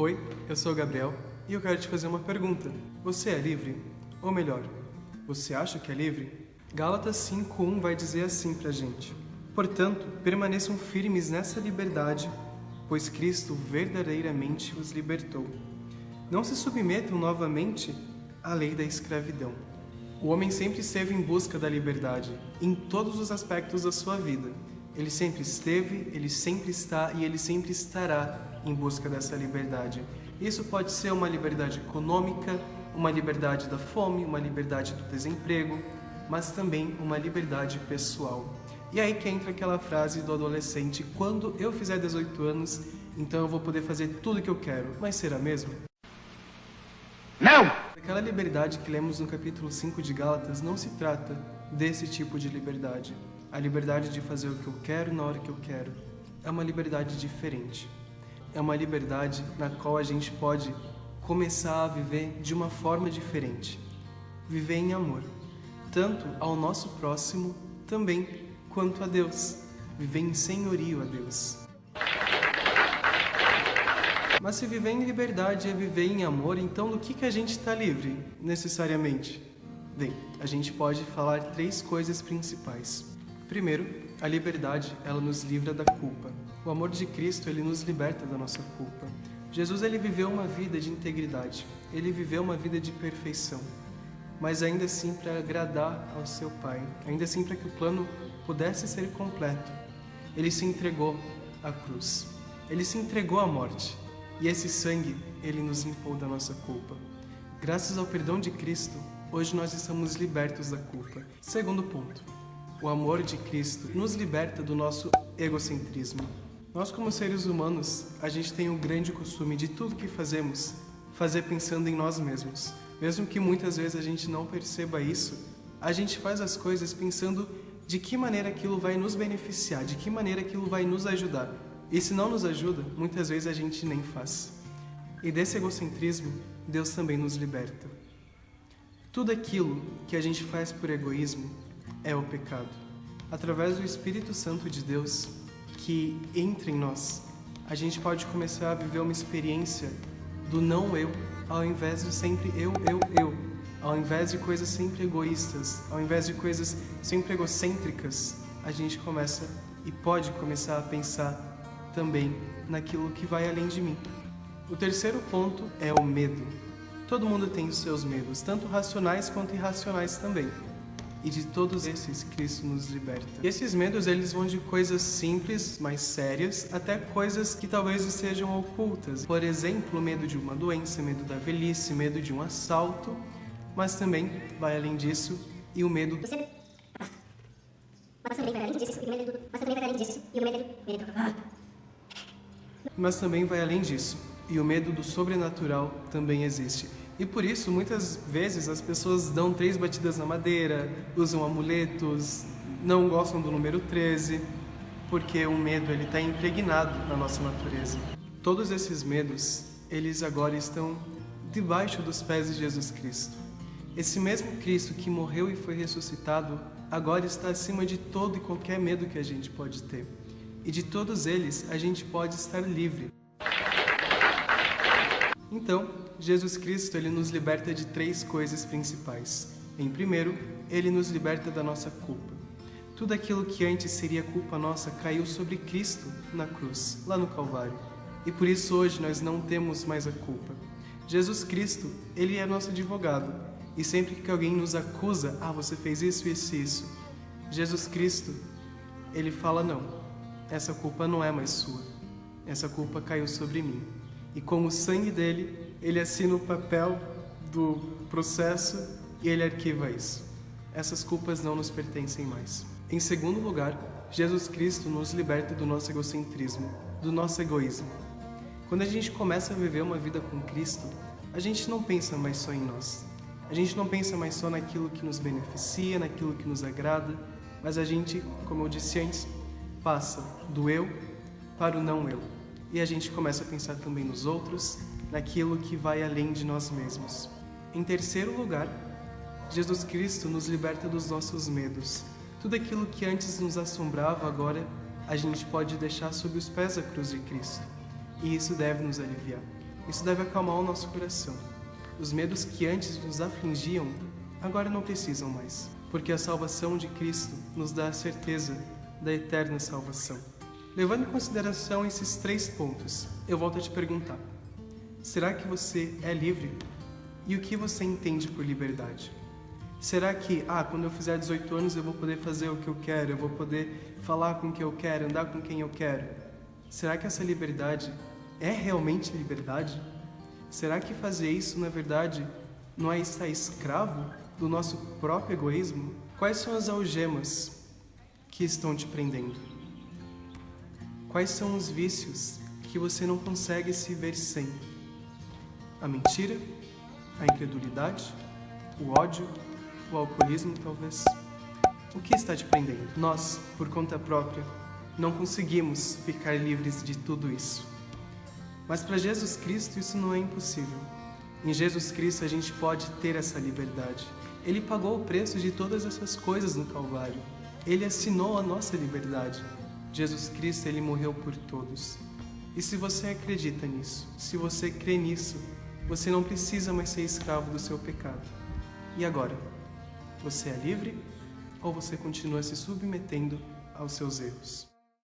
Oi, eu sou o Gabriel e eu quero te fazer uma pergunta. Você é livre? Ou melhor, você acha que é livre? Gálatas 5:1 vai dizer assim pra gente: portanto, permaneçam firmes nessa liberdade, pois Cristo verdadeiramente os libertou. Não se submetam novamente à lei da escravidão. O homem sempre esteve em busca da liberdade, em todos os aspectos da sua vida. Ele sempre esteve, ele sempre está e ele sempre estará em busca dessa liberdade. Isso pode ser uma liberdade econômica, uma liberdade da fome, uma liberdade do desemprego, mas também uma liberdade pessoal. E aí que entra aquela frase do adolescente: quando eu fizer 18 anos, então eu vou poder fazer tudo o que eu quero. Mas será mesmo? Não! Aquela liberdade que lemos no capítulo 5 de Gálatas não se trata desse tipo de liberdade. A liberdade de fazer o que eu quero na hora que eu quero é uma liberdade diferente. É uma liberdade na qual a gente pode começar a viver de uma forma diferente. Viver em amor, tanto ao nosso próximo também quanto a Deus. Viver em senhorio a Deus. Mas se viver em liberdade é viver em amor, então do que a gente está livre, necessariamente? Bem, a gente pode falar 3 coisas principais. Primeiro, a liberdade, ela nos livra da culpa. O amor de Cristo, ele nos liberta da nossa culpa. Jesus, ele viveu uma vida de integridade. Ele viveu uma vida de perfeição. Mas ainda assim para agradar ao seu Pai. Ainda assim para que o plano pudesse ser completo. Ele se entregou à cruz. Ele se entregou à morte. E esse sangue, ele nos limpou da nossa culpa. Graças ao perdão de Cristo, hoje nós estamos libertos da culpa. Segundo ponto, o amor de Cristo nos liberta do nosso egocentrismo. Nós, como seres humanos, a gente tem o grande costume de tudo que fazemos, fazer pensando em nós mesmos. Mesmo que muitas vezes a gente não perceba isso, a gente faz as coisas pensando de que maneira aquilo vai nos beneficiar, de que maneira aquilo vai nos ajudar. E se não nos ajuda, muitas vezes a gente nem faz. E desse egocentrismo, Deus também nos liberta. Tudo aquilo que a gente faz por egoísmo é o pecado. Através do Espírito Santo de Deus, que entra em nós, a gente pode começar a viver uma experiência do não eu, ao invés de sempre eu. Ao invés de coisas sempre egoístas, ao invés de coisas sempre egocêntricas, a gente começa e pode começar a pensar também naquilo que vai além de mim. O terceiro ponto é o medo. Todo mundo tem os seus medos, tanto racionais quanto irracionais também. E de todos esses, Cristo nos liberta. E esses medos, eles vão de coisas simples, mais sérias, até coisas que talvez sejam ocultas. Por exemplo, medo de uma doença, medo da velhice, medo de um assalto, mas também vai além disso, e o medo... Mas também vai além disso, e o medo do sobrenatural também existe. E por isso, muitas vezes, as pessoas dão 3 batidas na madeira, usam amuletos, não gostam do número 13, porque o medo está impregnado na nossa natureza. Todos esses medos, eles agora estão debaixo dos pés de Jesus Cristo. Esse mesmo Cristo que morreu e foi ressuscitado, agora está acima de todo e qualquer medo que a gente pode ter. E de todos eles, a gente pode estar livre. Então, Jesus Cristo, ele nos liberta de 3 coisas principais. Em primeiro, ele nos liberta da nossa culpa. Tudo aquilo que antes seria culpa nossa caiu sobre Cristo na cruz, lá no Calvário. E por isso hoje nós não temos mais a culpa. Jesus Cristo, ele é nosso advogado. E sempre que alguém nos acusa, você fez isso, isso e isso, Jesus Cristo, ele fala: não, essa culpa não é mais sua. Essa culpa caiu sobre mim. E com o sangue dele, ele assina o papel do processo e ele arquiva isso. Essas culpas não nos pertencem mais. Em segundo lugar, Jesus Cristo nos liberta do nosso egocentrismo, do nosso egoísmo. Quando a gente começa a viver uma vida com Cristo, a gente não pensa mais só em nós. A gente não pensa mais só naquilo que nos beneficia, naquilo que nos agrada, mas a gente, como eu disse antes, passa do eu para o não eu. E a gente começa a pensar também nos outros, naquilo que vai além de nós mesmos. Em terceiro lugar, Jesus Cristo nos liberta dos nossos medos. Tudo aquilo que antes nos assombrava, agora a gente pode deixar sob os pés da cruz de Cristo. E isso deve nos aliviar. Isso deve acalmar o nosso coração. Os medos que antes nos afligiam, agora não precisam mais, porque a salvação de Cristo nos dá a certeza da eterna salvação. Levando em consideração esses 3 pontos, eu volto a te perguntar: será que você é livre? E o que você entende por liberdade? Será que, quando eu fizer 18 anos eu vou poder fazer o que eu quero, eu vou poder falar com quem eu quero, andar com quem eu quero? Será que essa liberdade é realmente liberdade? Será que fazer isso, na verdade, não é estar escravo do nosso próprio egoísmo? Quais são as algemas que estão te prendendo? Quais são os vícios que você não consegue se ver sem? A mentira? A incredulidade? O ódio? O alcoolismo, talvez? O que está te prendendo? Nós, por conta própria, não conseguimos ficar livres de tudo isso. Mas para Jesus Cristo isso não é impossível. Em Jesus Cristo a gente pode ter essa liberdade. Ele pagou o preço de todas essas coisas no Calvário. Ele assinou a nossa liberdade. Jesus Cristo, Ele morreu por todos. E se você acredita nisso, se você crê nisso, você não precisa mais ser escravo do seu pecado. E agora? Você é livre ou você continua se submetendo aos seus erros?